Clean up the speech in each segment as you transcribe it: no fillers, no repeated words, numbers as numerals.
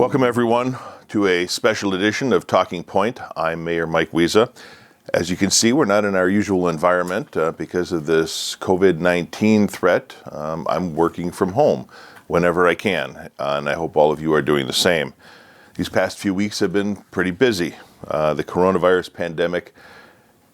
Welcome everyone to a special edition of Talking Point. I'm Mayor Mike Wiza. As you can see, we're not in our usual environment because of this COVID-19 threat. I'm working from home whenever I can, and I hope all of you are doing the same. These past few weeks have been pretty busy. The coronavirus pandemic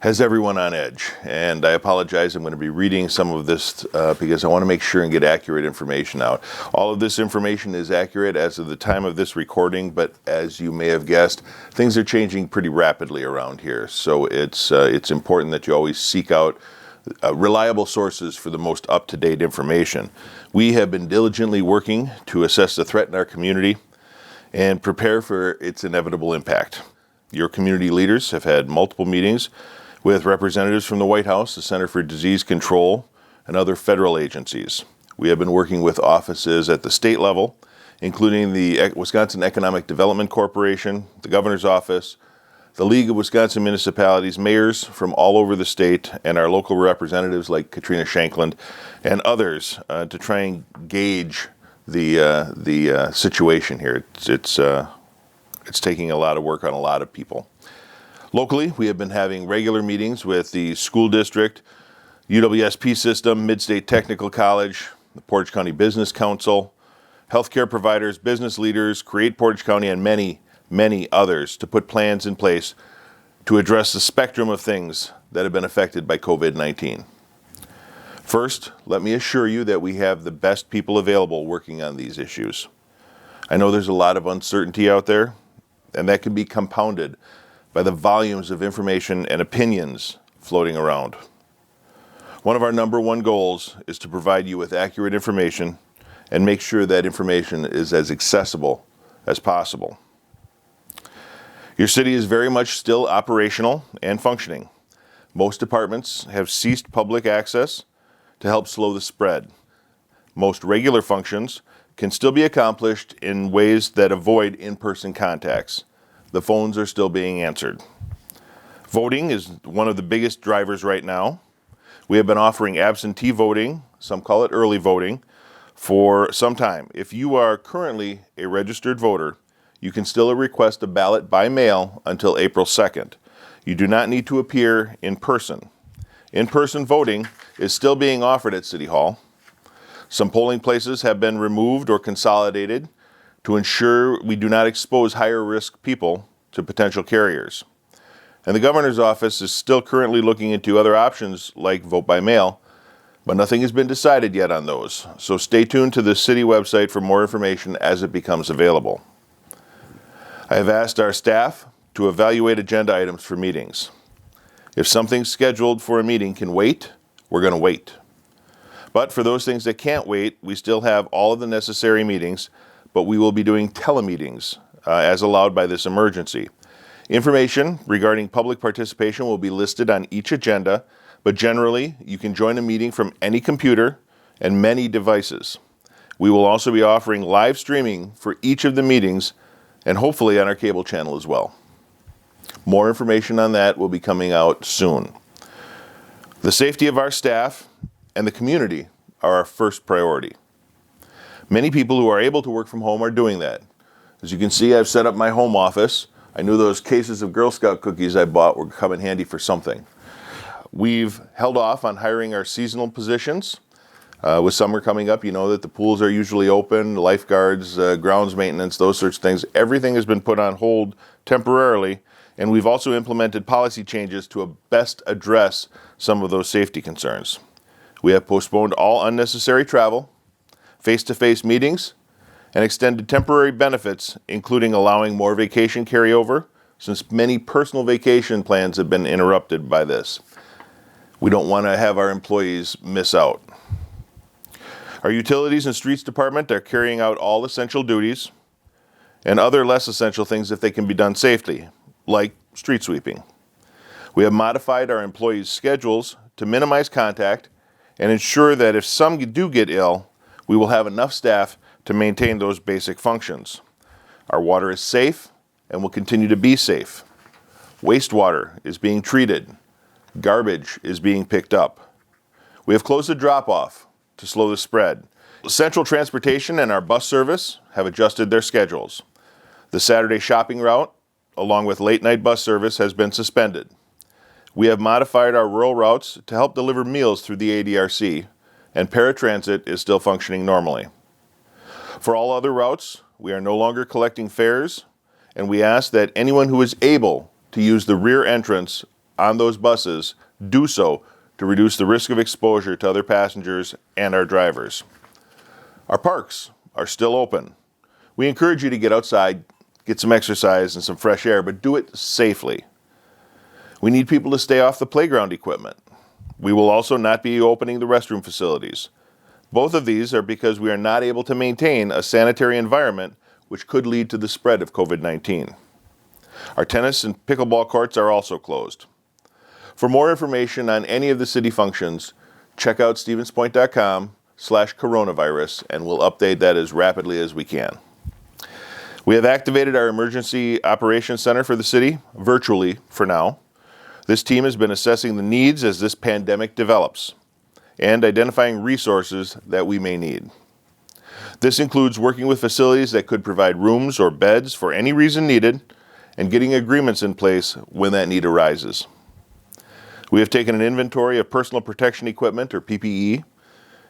has everyone on edge, and I apologize. I'm going to be reading some of this because I want to make sure and get accurate information out. All of this information is accurate as of the time of this recording, but as you may have guessed, things are changing pretty rapidly around here. So it's important that you always seek out reliable sources for the most up-to-date information. We have been diligently working to assess the threat in our community and prepare for its inevitable impact. Your community leaders have had multiple meetings with representatives from the White House, the Center for Disease Control, and other federal agencies. We have been working with offices at the state level, including the Wisconsin Economic Development Corporation, the Governor's Office, the League of Wisconsin Municipalities, mayors from all over the state, and our local representatives like Katrina Shankland and others to try and gauge the situation here. It's taking a lot of work on a lot of people. Locally, we have been having regular meetings with the school district, UWSP system, Mid-State Technical College, the Portage County Business Council, healthcare providers, business leaders, Create Portage County, and many, many others to put plans in place to address the spectrum of things that have been affected by COVID-19. First, let me assure you that we have the best people available working on these issues. I know there's a lot of uncertainty out there, and that can be compounded by the volumes of information and opinions floating around. One of our number one goals is to provide you with accurate information and make sure that information is as accessible as possible. Your city is very much still operational and functioning. Most departments have ceased public access to help slow the spread. Most regular functions can still be accomplished in ways that avoid in-person contacts. The phones are still being answered. Voting is one of the biggest drivers right now. We have been offering absentee voting, some call it early voting, for some time. If you are currently a registered voter, you can still request a ballot by mail until April 2nd. You do not need to appear in person. In-person voting is still being offered at City Hall. Some polling places have been removed or consolidated to ensure we do not expose higher risk people to potential carriers. And the governor's office is still currently looking into other options like vote by mail, but nothing has been decided yet on those. So stay tuned to the city website for more information as it becomes available. I have asked our staff to evaluate agenda items for meetings. If something scheduled for a meeting can wait, we're going to wait. But for those things that can't wait, we still have all of the necessary meetings, but we will be doing telemeetings as allowed by this emergency. Information regarding public participation will be listed on each agenda, but generally you can join a meeting from any computer and many devices. We will also be offering live streaming for each of the meetings and hopefully on our cable channel as well. More information on that will be coming out soon. The safety of our staff and the community are our first priority. Many people who are able to work from home are doing that. As you can see, I've set up my home office. I knew those cases of Girl Scout cookies I bought would come in handy for something. We've held off on hiring our seasonal positions. With summer coming up, you know that the pools are usually open, lifeguards, grounds maintenance, those sorts of things. Everything has been put on hold temporarily, and we've also implemented policy changes to best address some of those safety concerns. We have postponed all unnecessary travel, face-to-face meetings, and extended temporary benefits, including allowing more vacation carryover, since many personal vacation plans have been interrupted by this. We don't want to have our employees miss out. Our utilities and streets department are carrying out all essential duties and other less essential things if they can be done safely, like street sweeping. We have modified our employees' schedules to minimize contact and ensure that if some do get ill, we will have enough staff to maintain those basic functions. Our water is safe and will continue to be safe. Wastewater is being treated. Garbage is being picked up. We have closed the drop-off to slow the spread. Central Transportation and our bus service have adjusted their schedules. The Saturday shopping route, along with late-night bus service, has been suspended. We have modified our rural routes to help deliver meals through the ADRC, and paratransit is still functioning normally. For all other routes, we are no longer collecting fares, and we ask that anyone who is able to use the rear entrance on those buses do so to reduce the risk of exposure to other passengers and our drivers. Our parks are still open. We encourage you to get outside, get some exercise and some fresh air, but do it safely. We need people to stay off the playground equipment. We will also not be opening the restroom facilities. Both of these are because we are not able to maintain a sanitary environment, which could lead to the spread of COVID-19. Our tennis and pickleball courts are also closed. For more information on any of the city functions, check out stevenspoint.com/coronavirus, and we'll update that as rapidly as we can. We have activated our Emergency Operations Center for the city, virtually for now. This team has been assessing the needs as this pandemic develops and identifying resources that we may need. This includes working with facilities that could provide rooms or beds for any reason needed and getting agreements in place when that need arises. We have taken an inventory of personal protection equipment, or PPE,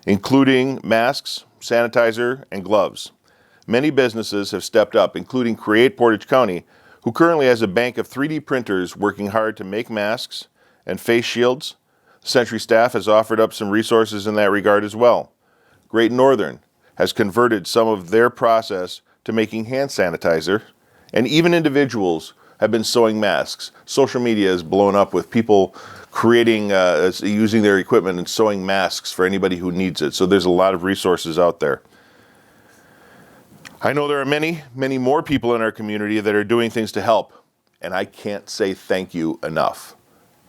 including masks, sanitizer, and gloves. Many businesses have stepped up, including Create Portage County, who currently has a bank of 3D printers working hard to make masks and face shields. Century staff has offered up some resources in that regard as well. Great Northern has converted some of their process to making hand sanitizer, and even individuals have been sewing masks. Social media is blown up with people creating, using their equipment and sewing masks for anybody who needs it. So there's a lot of resources out there. I know there are many, many more people in our community that are doing things to help, and I can't say thank you enough.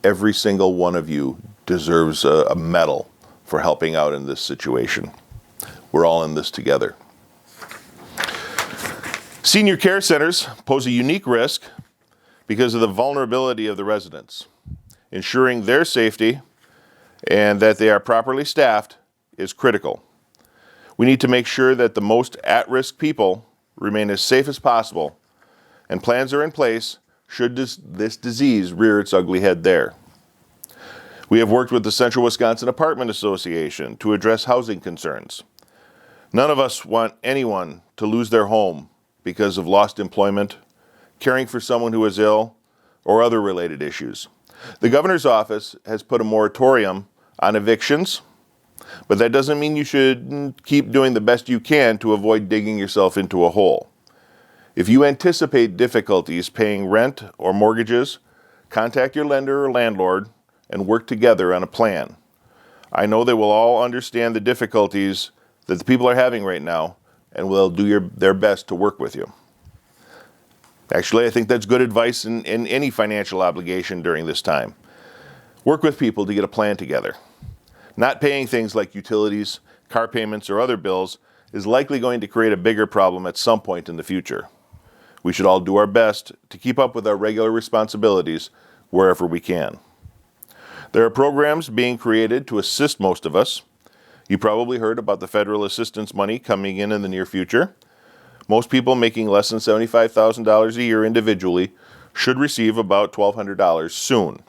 Every single one of you deserves a medal for helping out in this situation. We're all in this together. Senior care centers pose a unique risk because of the vulnerability of the residents. Ensuring their safety and that they are properly staffed is critical. We need to make sure that the most at-risk people remain as safe as possible, and plans are in place should this disease rear its ugly head there. We have worked with the Central Wisconsin Apartment Association to address housing concerns. None of us want anyone to lose their home because of lost employment, caring for someone who is ill, or other related issues. The governor's office has put a moratorium on evictions, but that doesn't mean you should keep doing the best you can to avoid digging yourself into a hole. If you anticipate difficulties paying rent or mortgages, contact your lender or landlord and work together on a plan. I know they will all understand the difficulties that the people are having right now and will do their best to work with you. Actually, I think that's good advice in any financial obligation during this time. Work with people to get a plan together. Not paying things like utilities, car payments, or other bills is likely going to create a bigger problem at some point in the future. We should all do our best to keep up with our regular responsibilities wherever we can. There are programs being created to assist most of us. You probably heard about the federal assistance money coming in the near future. Most people making less than $75,000 a year individually should receive about $1,200 soon.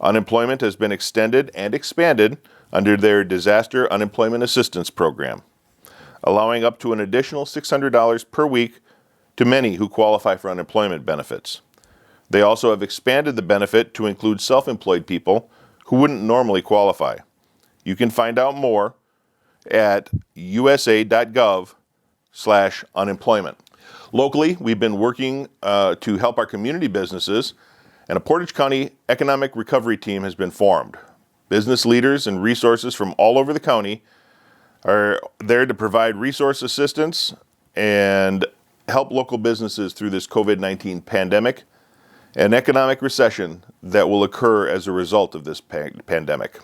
Unemployment has been extended and expanded under their Disaster Unemployment Assistance Program, allowing up to an additional $600 per week to many who qualify for unemployment benefits. They also have expanded the benefit to include self-employed people who wouldn't normally qualify. You can find out more at usa.gov/unemployment. Locally, we've been working to help our community businesses, and a Portage County Economic Recovery Team has been formed. Business leaders and resources from all over the county are there to provide resource assistance and help local businesses through this COVID-19 pandemic and economic recession that will occur as a result of this pandemic.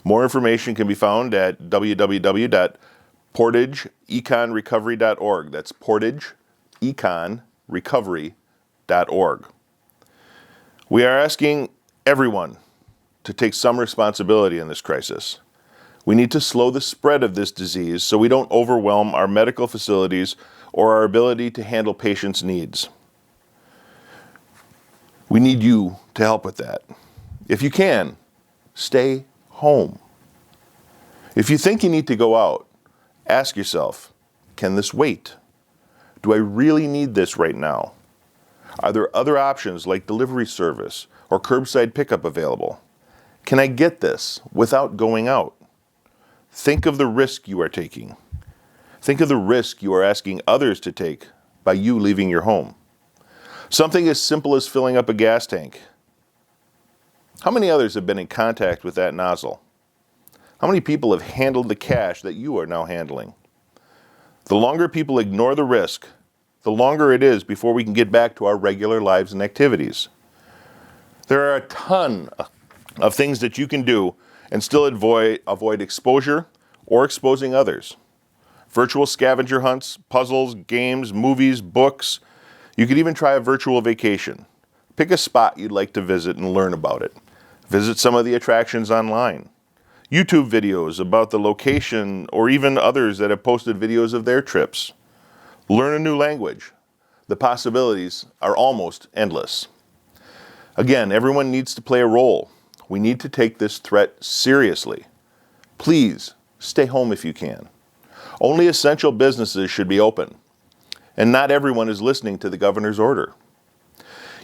More information can be found at www.portageeconrecovery.org. That's portageeconrecovery.org. We are asking everyone to take some responsibility in this crisis. We need to slow the spread of this disease so we don't overwhelm our medical facilities or our ability to handle patients' needs. We need you to help with that. If you can, stay home. If you think you need to go out, ask yourself, can this wait? Do I really need this right now? Are there other options like delivery service or curbside pickup available? Can I get this without going out? Think of the risk you are taking. Think of the risk you are asking others to take by you leaving your home. Something as simple as filling up a gas tank. How many others have been in contact with that nozzle? How many people have handled the cash that you are now handling? The longer people ignore the risk, the longer it is before we can get back to our regular lives and activities. There are a ton of things that you can do and still avoid exposure or exposing others. Virtual scavenger hunts, puzzles, games, movies, books. You could even try a virtual vacation. Pick a spot you'd like to visit and learn about it. Visit some of the attractions online. YouTube videos about the location or even others that have posted videos of their trips. Learn a new language. The possibilities are almost endless. Again, everyone needs to play a role. We need to take this threat seriously. Please, stay home if you can. Only essential businesses should be open. And not everyone is listening to the governor's order.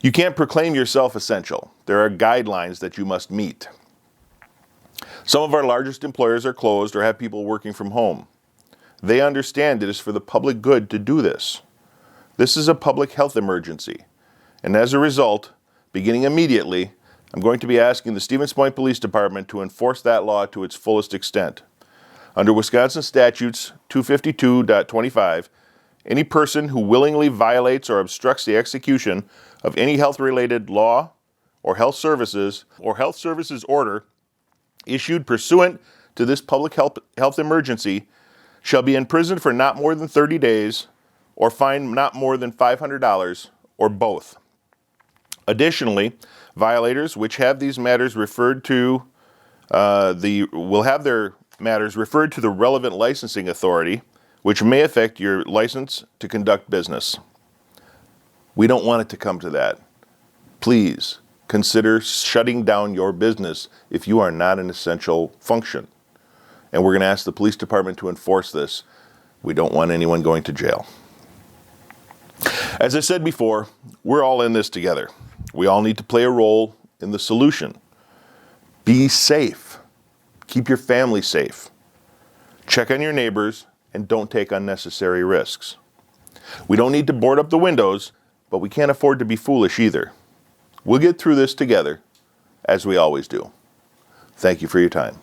You can't proclaim yourself essential. There are guidelines that you must meet. Some of our largest employers are closed or have people working from home. They understand it is for the public good to do this. This is a public health emergency. And as a result, beginning immediately, I'm going to be asking the Stevens Point Police Department to enforce that law to its fullest extent. Under Wisconsin Statutes 252.25, any person who willingly violates or obstructs the execution of any health-related law or health services order issued pursuant to this public health emergency shall be imprisoned for not more than 30 days or fined not more than $500 or both. Additionally, violators which have these matters referred to will have their matters referred to the relevant licensing authority, which may affect your license to conduct business. We don't want it to come to that. Please consider shutting down your business if you are not an essential function. And we're going to ask the police department to enforce this. We don't want anyone going to jail. As I said before, we're all in this together. We all need to play a role in the solution. Be safe. Keep your family safe. Check on your neighbors and don't take unnecessary risks. We don't need to board up the windows, but we can't afford to be foolish either. We'll get through this together, as we always do. Thank you for your time.